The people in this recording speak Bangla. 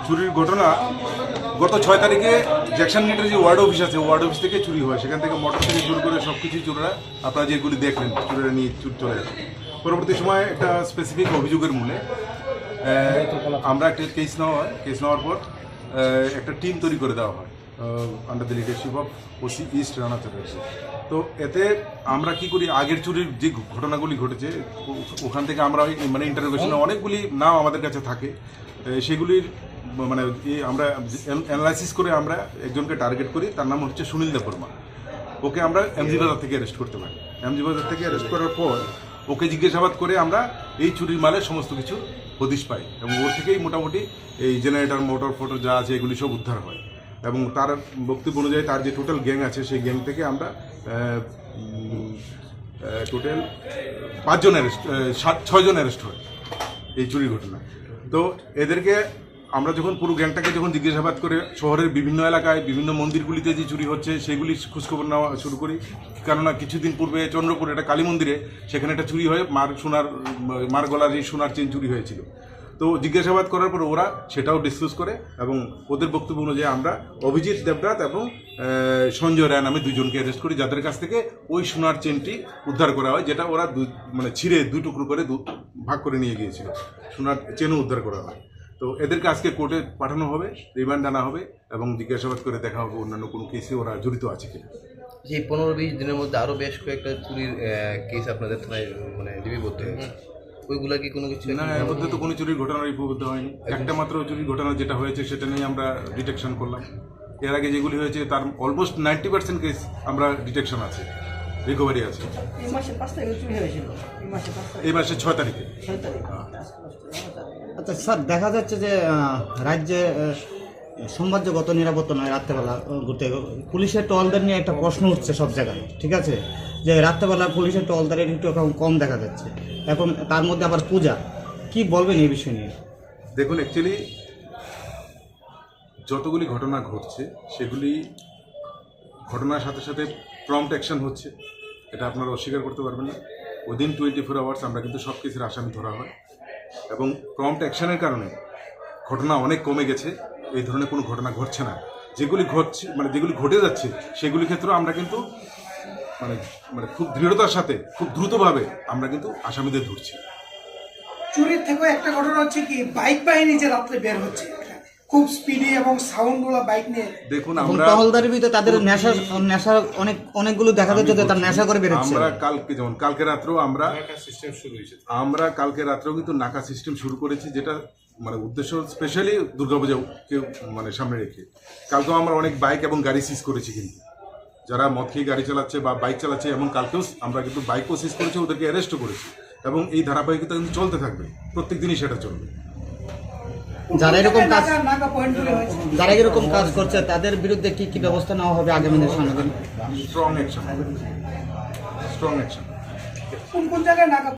চুরির ঘটনা গত 6 তারিখে জ্যাকসন গেটের যে ওয়ার্ড অফিস আছে ওয়ার্ড অফিস থেকে চুরি হয়। সেখান থেকে মোটর থেকে শুরু করে সব কিছুই চোররা আপনারা যেগুলি দেখলেন চুরিরা নিয়ে চলে আসে। পরবর্তী সময় একটা স্পেসিফিক অভিযোগের মূলে আমরা একটা কেস নেওয়ার পর একটা টিম তৈরি করে দেওয়া হয় under the leadership of OC east Rana Chattopadhyay. তো এতে আমরা কি করি, আগের চুরির যে ঘটনাগুলি ঘটেছে ওখান থেকে আমরা মানে ইন্টারোগেশনে অনেকগুলি নাম আমাদের কাছে থাকে, সেগুলির মানে আমরা অ্যানালাইসিস করে আমরা একজনকে টার্গেট করি। তার নাম হচ্ছে সুনীল দেববর্মা। ওকে আমরা এমজি বাজার থেকে অ্যারেস্ট করতে পারি। এমজি বাজার থেকে অ্যারেস্ট করার পর ওকে জিজ্ঞাসাবাদ করে আমরা এই চুরির মালের সমস্ত কিছু হদিশ পাই এবং ওর থেকেই মোটামুটি এই জেনারেটর মোটর ফোটর যা আছে এগুলি সব উদ্ধার হয়। এবং তার বক্তব্য অনুযায়ী তার যে টোটাল গ্যাং আছে সেই গ্যাং থেকে আমরা টোটাল 5 জন অ্যারেস্ট 6 জন অ্যারেস্ট হয় এই চুরির ঘটনা। তো এদেরকে আমরা যখন পুরো গ্যাংটাকে যখন জিজ্ঞাসাবাদ করে শহরের বিভিন্ন এলাকায় বিভিন্ন মন্দিরগুলিতে যে চুরি হচ্ছে সেগুলি খোঁজখবর নেওয়া শুরু করি। কেননা কিছুদিন পূর্বে চন্দ্রপুর একটা কালী মন্দিরে সেখানে একটা চুরি হয়ে মার গলার এই সোনার চেন চুরি হয়েছিল। তো জিজ্ঞাসাবাদ করার পর ওরা সেটাও ডিসক্লোজ করে এবং ওদের বক্তব্য অনুযায়ী আমরা অভিজিৎ দেবনাথ এবং সঞ্জয় রায় নামে 2 জনকে অ্যারেস্ট করি, যাদের কাছ থেকে ওই সোনার চেনটি উদ্ধার করা হয়, যেটা ওরা মানে ছিঁড়ে 2 টুকরো করে ভাগ করে নিয়ে গিয়েছিল। সোনার চেনও উদ্ধার করা হয়। তো এদেরকে আজকে কোর্টে পাঠানো হবে, রিমান্ড আনা হবে এবং জিজ্ঞাসাবাদ করে দেখা হবে অন্যান্য কোনো কেসে ওরা জড়িত আছে কিনা। যে 15-20 দিনের মধ্যে আরও বেশ কয়েকটা চুরির কেস আপনাদের থানায় মানে লিপিবদ্ধ হয়েছে, ওইগুলা কি কোনো কিছু? না, এর মধ্যে তো কোনো চুরির ঘটনা লিপিবদ্ধ হয়নি। একটা মাত্র চুরির ঘটনা যেটা হয়েছে সেটা নিয়ে আমরা ডিটেকশন করলাম। এর আগে যেগুলি হয়েছে তার অলমোস্ট 90% কেস আমরা ডিটেকশন আছে, রিকভারি আছে। এই মাসে 6 তারিখে। আচ্ছা স্যার, দেখা যাচ্ছে যে রাজ্যে সৌন্দর্যগত নিরাপত্তা নয়, রাত্রেবেলা ঘুরতে পুলিশের টহলদার নিয়ে একটা প্রশ্ন উঠছে সব জায়গায়, ঠিক আছে, যে রাত্রেবেলা পুলিশের টহলদারের একটু কম দেখা যাচ্ছে। এখন তার মধ্যে আবার পূজা, কি বলবেন এই বিষয় নিয়ে? দেখুন, অ্যাকচুয়ালি যতগুলি ঘটনা ঘটছে সেগুলি ঘটনার সাথে সাথে প্রম্পট অ্যাকশন হচ্ছে, এটা আপনারা অস্বীকার করতে পারবেন না। উইদিন 24 আওয়ার্স আমরা কিন্তু সব কেসের আসামি ধরা হয় এবং প্রম্পট অ্যাকশনের কারণে ঘটনা অনেক কমে গেছে। এই ধরনের কোনো ঘটনা ঘটছে না। যেগুলি ঘটছে মানে যেগুলি ঘটে যাচ্ছে সেগুলি ক্ষেত্রে আমরা কিন্তু মানে মানে খুব দৃঢ়তার সাথে খুব দ্রুতভাবে আমরা কিন্তু আসামিদের ধরছি। চুরির থেকেও একটা ঘটনা হচ্ছে কি, বাইক বাহিনী যে রাত্রে বের হচ্ছে খুব স্পিডে এবং সাউন্ডওয়ালা বাইক নিয়ে। দেখুন, আমরা টহলদারের ভিতরে তাদের নেশা অনেকগুলো দেখা যাচ্ছে যে তার নেশা করে বেরোচ্ছে। আমরা কালকে রাত্রেও কালকে রাত্রেও কিন্তু নাকা সিস্টেম শুরু করেছি, যেটা মানে উদ্দেশ্য স্পেশালি দুর্গাপূজাকে মানে সামনে রেখে। কালকেও আমরা অনেক বাইক এবং গাড়ি সিজ করেছি, কিন্তু যারা মদ খেয়ে গাড়ি চালাচ্ছে বা বাইক চালাচ্ছে, এবং কালকেও আমরা কিন্তু বাইকও সিজ করেছি, ওদেরকে অ্যারেস্টও করেছি এবং এই ধারাবাহিকতা কিন্তু চলতে থাকবে, প্রত্যেক দিনই সেটা চলবে। যারা এরকম কাজ করছে তাদের বিরুদ্ধে কি ব্যবস্থা নেওয়া হবে আগামী দিনে? Strong action. কোন জায়গায় নাকা